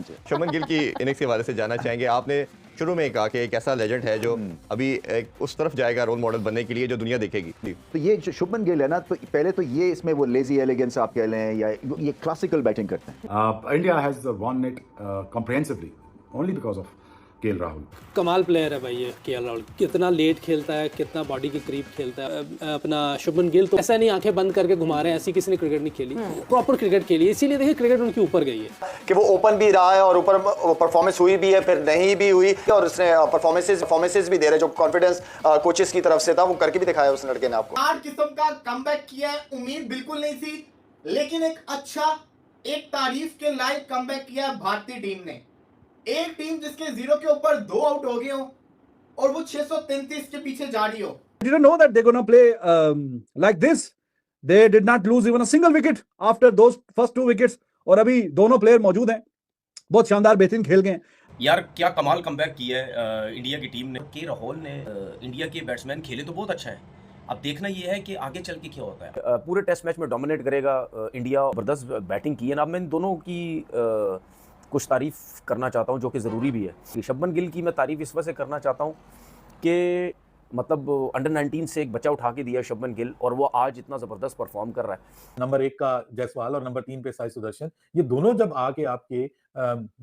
शुभमन गिल की इनिंग्स के हवाले से जानना चाहेंगे। आपने शुरू में कहा कि एक ऐसा लेजेंड है जो अभी एक उस तरफ जाएगा रोल मॉडल बनने के लिए जो दुनिया देखेगी। तो ये जो शुभमन गिल है ना, तो पहले तो ये इसमें वो लेजी एलिगेंस आप कह लें या ये क्लासिकल बैटिंग करते हैं। India has won it comprehensively only because of KL Rahul. कमाल प्लेयर है भाई ये केएल राहुल, कितना लेट खेलता है, कितना बॉडी के करीब खेलता है। अपना शुभमन गिल तो ऐसा नहीं आंखें बंद करके घुमा रहे हैं, ऐसी किसी ने क्रिकेट नहीं खेली, प्रॉपर क्रिकेट खेली, इसीलिए देखिए क्रिकेट उनके ऊपर गई है कि वो ओपन भी रहा है और ऊपर परफॉर्मेंस हुई भी है, फिर नहीं भी हुई, और उसने परफॉर्मेंसेस भी दे रहे, जो कॉन्फिडेंस कोचेस की तरफ से था वो करके भी दिखाया उस लड़के ने आपको। हर किस्म का कमबैक किया है, उम्मीद बिल्कुल नहीं थी, लेकिन एक अच्छा, एक तारीफ के लायक कमबैक किया भारतीय टीम ने। एक टीम जिसके 0 के ऊपर 2 आउट हो गए हो और वो 633 के पीछे जा रही हो। Didn't know that they're going to play like this. They did not lose even a single wicket after those first 2 wickets. और अभी दोनों प्लेयर मौजूद हैं, बहुत शानदार बेहतरीन खेल गए। यार क्या कमाल कमबैक किया है इंडिया की टीम ने। के राहुल ने इंडिया के बैट्समैन खेले तो बहुत अच्छा है, अब देखना ये है कि आगे चल के क्या होता है। पूरे टेस्ट मैच में डोमिनेट करेगा इंडिया, जबरदस्त बैटिंग की है ना। अब मैं इन दोनों की कुछ तारीफ करना चाहता हूं जो कि ज़रूरी भी है। शुभमन गिल की मैं तारीफ इस वजह से करना चाहता हूं कि मतलब अंडर 19 से एक बच्चा उठा के दिया शुभमन गिल और वो आज इतना ज़बरदस्त परफॉर्म कर रहा है। नंबर 1 का जायसवाल और नंबर 3 पे साई सुदर्शन, ये दोनों जब आके आपके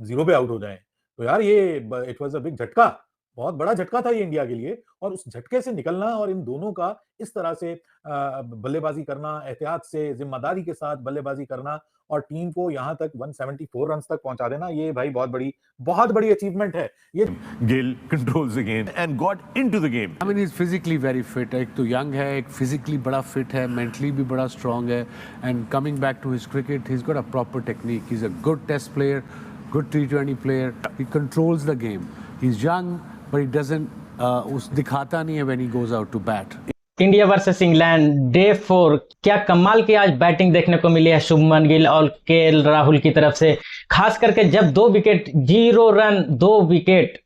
0 पे आउट हो जाएं तो यार ये इट वाज अ बिग झटका, बहुत बड़ा झटका था ये इंडिया के लिए। और उस झटके से निकलना और इन दोनों का इस तरह से बल्लेबाजी करना, एहतियात से जिम्मेदारी के साथ बल्लेबाजी करना और टीम को यहां तक 174 रन तक पहुंचा देना, ये भाई बहुत बड़ी अचीवमेंट है। ये Gill controls the game and got into the game. I mean he's physically very fit. एक तो young है, एक physically बड़ा fit है, mentally भी बड़ा strong है, and coming back to his cricket, he's got a proper technique. He's a good test player, good T20 player. He controls the game. He's young, but he doesn't उस दिखाता नहीं है when he goes out to bat. India versus England day 4, क्या कमाल की आज batting देखने को मिली है शुभमन गिल और केएल राहुल की तरफ से। खास करके जब 2 विकेट, 0 रन 2 विकेट,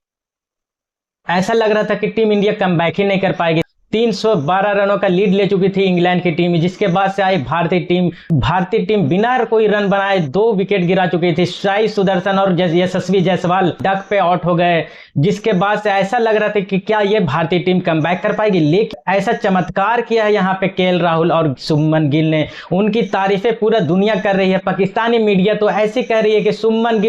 ऐसा लग रहा था कि टीम इंडिया कमबैक ही नहीं कर पाएगी। 312 रनों का लीड ले चुकी थी इंग्लैंड की टीम, जिसके बाद से आई भारतीय टीम बिना कोई रन बनाए 2 विकेट गिरा चुकी थी। साई सुदर्शन और यशस्वी जायसवाल डक पे आउट हो गए, जिसके बाद से ऐसा लग रहा था कि क्या ये भारतीय टीम कमबैक कर पाएगी। लेकिन ऐसा चमत्कार किया है यहाँ पे केएल राहुल और शुभमन गिल ने, उनकी तारीफें पूरा दुनिया कर रही है। पाकिस्तानी मीडिया तो ऐसी कह रही है कि शुभमन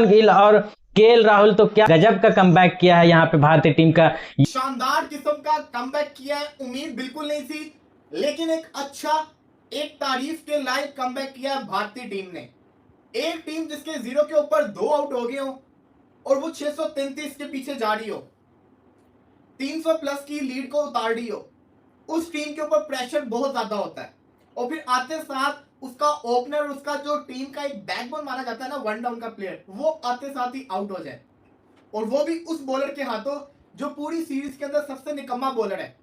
गिल और केएल राहुल तो क्या गजब का कमबैक किया है यहाँ पे भारतीय टीम का। शानदार किस्म का कमबैक किया है, उम्मीद बिल्कुल नहीं थी, लेकिन एक अच्छा, एक तारीफ के लायक कमबैक किया है भारतीय टीम ने। एक टीम जिसके 0 के ऊपर 2 आउट हो गए हो और वो 633 के पीछे जा रही हो, 300 प्लस की लीड को उतार रही हो, उस टीम के ऊपर प्रेशर बहुत ज्यादा होता है। और फिर आते साथ उसका ओपनर, उसका जो टीम का एक बैकबोन माना जाता है ना, 1 डाउन का प्लेयर, वो आते साथ ही आउट हो जाए, और वो भी उस बॉलर के हाथों जो पूरी सीरीज के अंदर सबसे निकम्मा बॉलर है।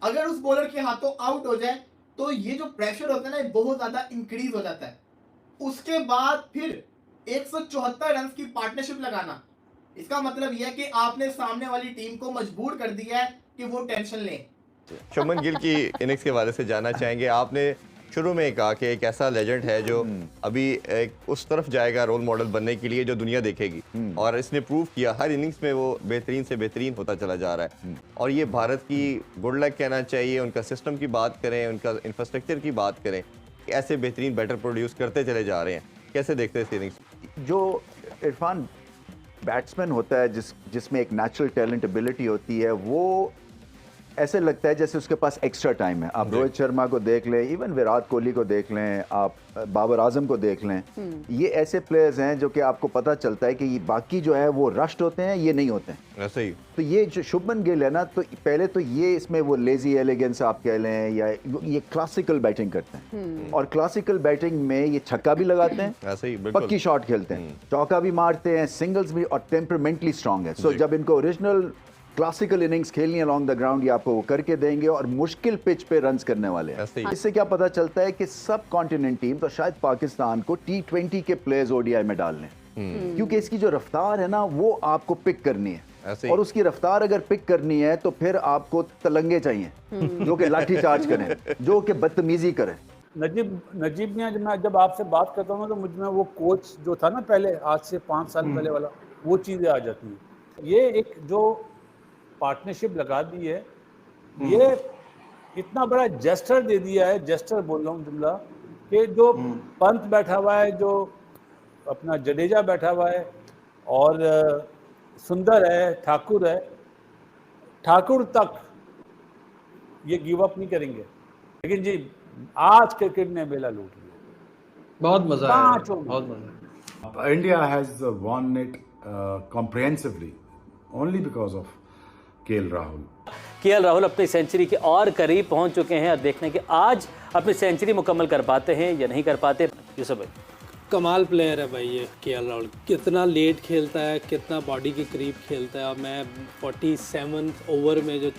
अगर उस बॉलर के हाथों आउट हो जाए तो ये जो प्रेशर होता है ना, ये बहुत ज्यादा इंक्रीज हो जाता है। उसके बाद फिर 174 रन की पार्टनरशिप लगाना, इसका मतलब यह है कि आपने सामने वाली टीम को मजबूर कर दिया है कि वो टेंशन लें। शुभमन गिल की इनिंग्स के हवाले से जानना चाहेंगे। आपने शुरू में कहा कि एक ऐसा लेजेंड है जो अभी एक उस तरफ जाएगा रोल मॉडल बनने के लिए जो दुनिया देखेगी, और इसने प्रूव किया हर इनिंग्स में वो बेहतरीन से बेहतरीन होता चला जा रहा है। और ये भारत की गुड लक कहना चाहिए। उनका सिस्टम की बात करें, उनका इंफ्रास्ट्रक्चर की बात करें, ऐसे बेहतरीन बैटर प्रोड्यूस करते चले जा रहे हैं। कैसे देखते हैं इस इनिंग्स? जो इरफान बैट्समैन होता है जिसमें एक नेचुरल टैलेंट एबिलिटी होती है, वो ऐसे लगता है जैसे उसके पास एक्स्ट्रा टाइम है। आप रोहित शर्मा को देख लें, इवन विराट कोहली को देख लें, आप बाबर आजम को देख लें, ये ऐसे प्लेयर्स हैं जो कि आपको पता चलता है कि ये बाकी जो है वो रश्ड होते हैं, ये नहीं होते हैं। ऐसे ही तो ये जो शुभमन गिल है ना, तो पहले तो ये इसमें वो लेजी एलिगेंस आप कह लें या ये क्लासिकल बैटिंग करते हैं, और क्लासिकल बैटिंग में ये छक्का भी लगाते हैं, ऐसे ही पक्की शॉट खेलते हैं, चौका भी मारते हैं, सिंगल्स भी, और टेम्परामेंटली स्ट्रांग है। सो जब इनको ओरिजिनल क्लासिकल इनिंग्स खेलनी है अलॉन्ग द ग्राउंड, ये आपको वो करके देंगे, और मुश्किल पिच पे रन्स करने वाले हैं। इससे क्या पता चलता है कि सब कॉन्टिनेंट टीम तो शायद पाकिस्तान को T20 के प्लेयर्स ODI में डाल लें, क्योंकि इसकी जो रफ्तार है ना, वो आपको पिक करनी है, और उसकी रफ्तार अगर पिक करनी है तो फिर आपको तलंगे चाहिए जो कि लाठी चार्ज करें, जो कि बदतमीजी करें। नजीब मियां, जब आपसे बात करता हूँ ना, तो मुझ में वो कोच जो था ना पहले, आज से 5 साल पहले वाला, वो चीज़ें आ जाती हैं। ये एक जो पार्टनरशिप लगा दी है, ये इतना बड़ा जेस्टर दे दिया है, जेस्टर बोल रहा हूँ जुमला, कि जो पंत बैठा हुआ है, जो अपना जडेजा बैठा हुआ है, और सुंदर है, ठाकुर तक ये गिव अप नहीं करेंगे। लेकिन जी आज क्रिकेट ने बेला लूट लिया, बहुत मजा आया, बहुत मजा। India has won it comprehensively only because of KL Rahul. KL Rahul अपनी सेंचुरी के और करीब पहुंच चुके हैं। और देखने कि आज अपनी सेंचुरी मुकम्मल कर पाते हैं या नहीं कर पाते। यूसुफ भाई, कमाल प्लेयर है भाई ये केएल राहुल, कितना लेट खेलता है, कितना बॉडी के करीब खेलता है। और मैं 47 ओवर में जो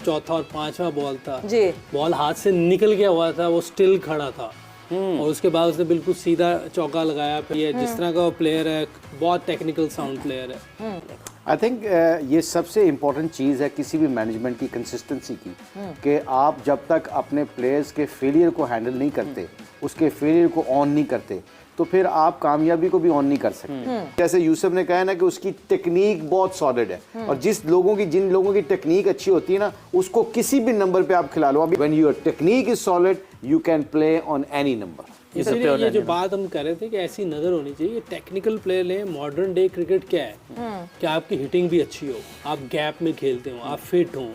चौथा और पांचवा बॉल था जी, बॉल हाथ से निकल गया हुआ था, वो स्टिल खड़ा था और उसके बाद उसने बिल्कुल सीधा चौका लगाया। ये जिस तरह का प्लेयर है, बहुत टेक्निकल साउंड प्लेयर है। आई थिंक ये सबसे इम्पोर्टेंट चीज़ है किसी भी मैनेजमेंट की, कंसिस्टेंसी की, कि आप जब तक अपने प्लेयर्स के फेलियर को हैंडल नहीं करते, उसके फेलियर को ऑन नहीं करते, तो फिर आप कामयाबी को भी ऑन नहीं कर सकते। जैसे यूसुफ ने कहा ना कि उसकी टेक्निक बहुत सॉलिड है, और जिन लोगों की टेक्निक अच्छी होती है ना, उसको किसी भी नंबर पे आप खिला लो। अभी when your technique is solid, you can play on any number. इसलिए ये जो बात हम कर रहे थे कि ऐसी नज़र होनी चाहिए, टेक्निकल प्लेयर लें। मॉडर्न डे क्रिकेट क्या है कि आपकी हिटिंग भी अच्छी हो, आप गैप में खेलते हो, आप फिट हो,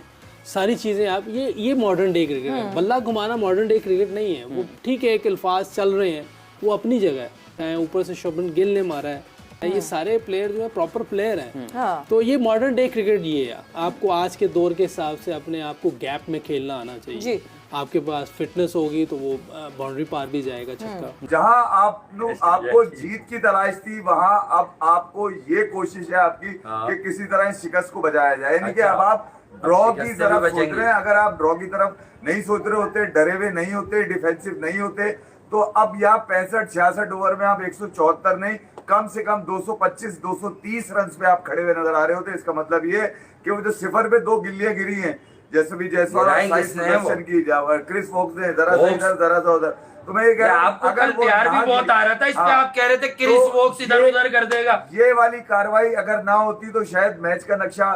सारी चीज़ें आप, ये मॉडर्न डे क्रिकेट है। बल्ला घुमाना मॉडर्न डे क्रिकेट नहीं है। वो ठीक है, एक अल्फाज चल रहे हैं, वो अपनी जगह है। ऊपर से शुभमन गिल ने मारा है, ये सारे प्लेयर जो है प्रॉपर प्लेयर हैं। तो ये मॉडर्न डे क्रिकेट ये है। आपको आज के दौर के हिसाब से अपने आप को गैप में खेलना आना चाहिए। आपके पास फिटनेस होगी तो वो बाउंड्री पार भी जाएगा छक्का। जहां आपको जीत की तलाश थी, वहां अब आपको ये कोशिश है आपकी कि किसी तरह शिकस्त को बचाया जाए। यानी कि अब आप ड्रॉ की तरफ सोच रहे हैं। अगर आप ड्रॉ की तरफ नहीं सोच रहे होते, डरे हुए नहीं होते, डिफेंसिव नहीं होते, तो अब यहाँ 65-66 ओवर में आप 174 नहीं, कम से कम 225-230 रन पे आप खड़े हुए नजर आ रहे होते। इसका मतलब ये कि वो जो सिफर पे 2 गिल्लियां गिरी हैं, जैसे भी जायसवाल की, क्रिस वोक्स ने जरा सा इधर जरा सा उधर, तो मैं ये कह रहा हूं, आपको कल प्यार भी बहुत आ रहा था इस पे, आप कह रहे थे क्रिस वोक्स इधर उधर कर देगा। ये वाली कार्रवाई अगर ना होती तो शायद मैच का नक्शा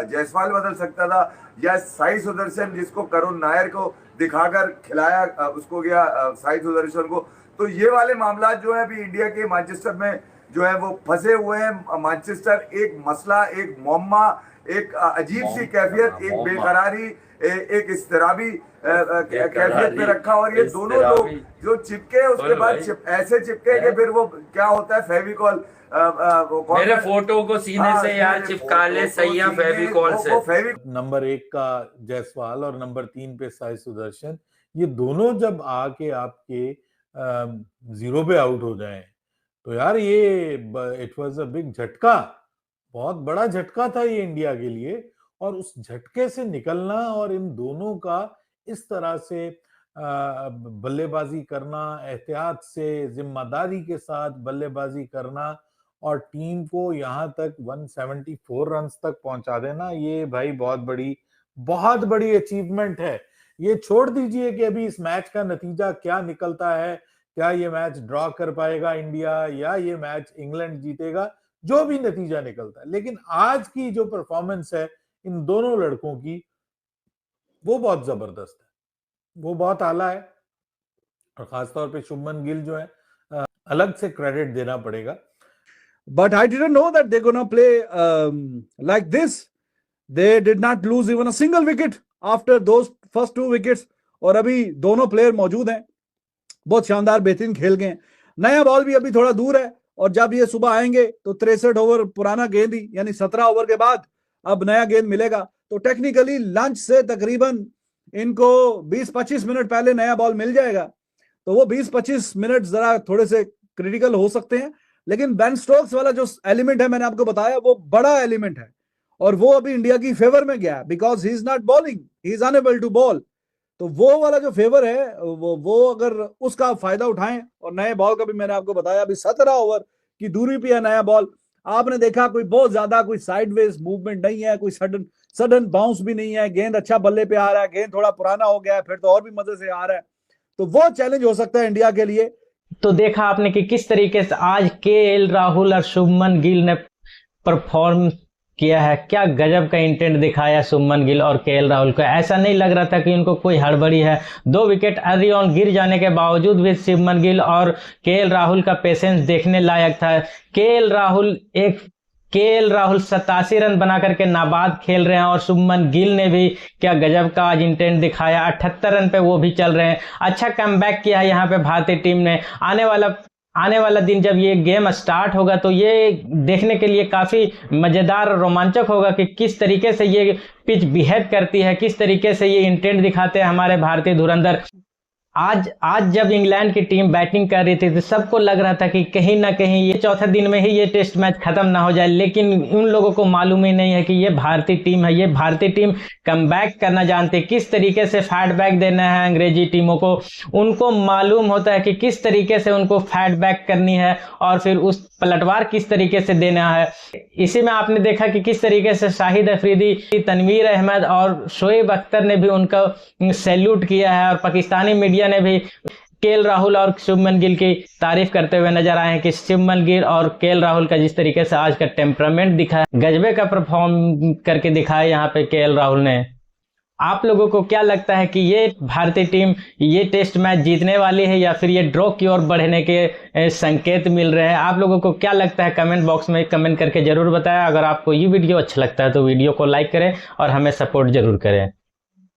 जायसवाल बदल सकता था, या साई सुदर्शन जिसको करुण नायर को दिखाकर खिलाया उसको गया साई सुदर्शन को। तो ये वाले मामला जो है अभी इंडिया के मैनचेस्टर में जो है वो फंसे हुए हैं। मैनचेस्टर एक मसला, एक मुअम्मा, एक अजीब सी कैफियत, एक बेकरारी, एक इस्तिराबी कैफियत में रखा। और ये दोनों लोग जो चिपके, उसके बाद ऐसे चिपके कि फिर वो क्या होता है, फेविकॉल, मेरे फोटो को सीने से यार चिपका ले, सही है फेविकॉल से। नंबर 1 का जायसवाल और नंबर 3 पे साई सुदर्शन, ये दोनों जब आके आपके 0 पे आउट हो जाएं, तो यार ये इट वाज अ बिग झटका, बहुत बड़ा झटका था ये इंडिया के लिए। और उस झटके से निकलना और इन दोनों का इस तरह से बल्लेबाजी करना, एहतियात से, जिम्मेदारी के साथ बल्लेबाजी करना और टीम को यहाँ तक 174 रन तक पहुंचा देना, ये भाई बहुत बड़ी अचीवमेंट है। ये छोड़ दीजिए कि अभी इस मैच का नतीजा क्या निकलता है, क्या ये मैच ड्रॉ कर पाएगा इंडिया या ये मैच इंग्लैंड जीतेगा, जो भी नतीजा निकलता है, लेकिन आज की जो परफॉर्मेंस है इन दोनों लड़कों की, वो बहुत जबरदस्त है, वो बहुत आला है। और खासतौर पे शुभमन गिल जो है, अलग से क्रेडिट देना पड़ेगा। But I didn't know that they're gonna play like this. They did not lose even a single wicket after those first 2 wickets. और अभी दोनों प्लेयर मौजूद हैं, बहुत शानदार बेहतरीन खेल गए। नया बॉल भी अभी थोड़ा दूर है, और जब ये सुबह आएंगे तो 63 ओवर पुराना गेंद ही, यानी 17 ओवर के बाद अब नया गेंद मिलेगा। तो टेक्निकली लंच से तकरीबन इनको 20-25 मिनट पहले नया बॉल मिल जाएगा। तो वो 20-25 मिनट जरा थोड़े से क्रिटिकल हो सकते हैं, लेकिन बेन स्टोक्स वाला जो एलिमेंट है, मैंने आपको बताया, वो बड़ा एलिमेंट है और वो अभी इंडिया की फेवर में गया, because he is not bowling, he is unable to bowl. तो वो वाला जो फेवर है, वो अगर उसका फायदा उठाएं, और नए बॉल का भी मैंने आपको बताया, अभी 17 ओवर की दूरी पे है नया बॉल। आपने देखा कोई बहुत ज्यादा कोई साइडवेज मूवमेंट नहीं है, कोई सडन बाउंस भी नहीं है, गेंद अच्छा बल्ले पे आ रहा है, गेंद थोड़ा पुराना हो गया है, फिर तो और भी मजे से आ रहा है। तो वो चैलेंज हो सकता है इंडिया के लिए। तो देखा आपने कि किस तरीके से आज केएल राहुल और शुभमन गिल ने परफॉर्म किया है, क्या गजब का इंटेंट दिखाया शुभमन गिल और केएल राहुल को। ऐसा नहीं लग रहा था कि उनको कोई हड़बड़ी है। 2 विकेट अर्ली ऑन गिर जाने के बावजूद भी शुभमन गिल और केएल राहुल का पेशेंस देखने लायक था। केएल राहुल 87 रन बना करके नाबाद खेल रहे हैं और शुभमन गिल ने भी क्या गजब का आज इंटेंट दिखाया। 78 रन पे वो भी चल रहे हैं। अच्छा कमबैक किया है यहाँ पे भारतीय टीम ने। आने वाला दिन जब ये गेम स्टार्ट होगा तो ये देखने के लिए काफ़ी मज़ेदार और रोमांचक होगा कि किस तरीके से ये पिच बिहेव करती है, किस तरीके से ये इंटेंट दिखाते हैं हमारे भारतीय धुरंधर। आज जब इंग्लैंड की टीम बैटिंग कर रही थी तो सबको लग रहा था कि कहीं ना कहीं ये चौथे दिन में ही ये टेस्ट मैच खत्म ना हो जाए, लेकिन उन लोगों को मालूम ही नहीं है कि ये भारतीय टीम है। ये भारतीय टीम कमबैक करना जानते, किस तरीके से फैट बैक देना है अंग्रेजी टीमों को। उनको मालूम होता है कि किस तरीके से उनको फैट बैक करनी है और फिर उस पलटवार किस तरीके से देना है। इसी में आपने देखा कि किस तरीके से शाहिद अफरीदी, तनवीर अहमद और शोएब अख्तर ने भी उनका सैल्यूट किया है और पाकिस्तानी मीडिया ने भी केएल राहुल और शुभमन गिल की तारीफ करते हुए नजर आए हैं कि शुभमन गिल और केएल राहुल का जिस तरीके से आज का टेम्परामेंट दिखा है, गजबे का परफॉर्म करके दिखाया यहाँ पे केएल राहुल ने। आप लोगों को क्या लगता है कि ये भारतीय टीम ये टेस्ट मैच जीतने वाली है या फिर ये ड्रॉ की ओर बढ़ने के संकेत मिल रहे हैं? आप लोगों को क्या लगता है कमेंट बॉक्स में कमेंट करके जरूर बताएं। अगर आपको ये वीडियो अच्छा लगता है तो वीडियो को लाइक करें और हमें सपोर्ट जरूर करें।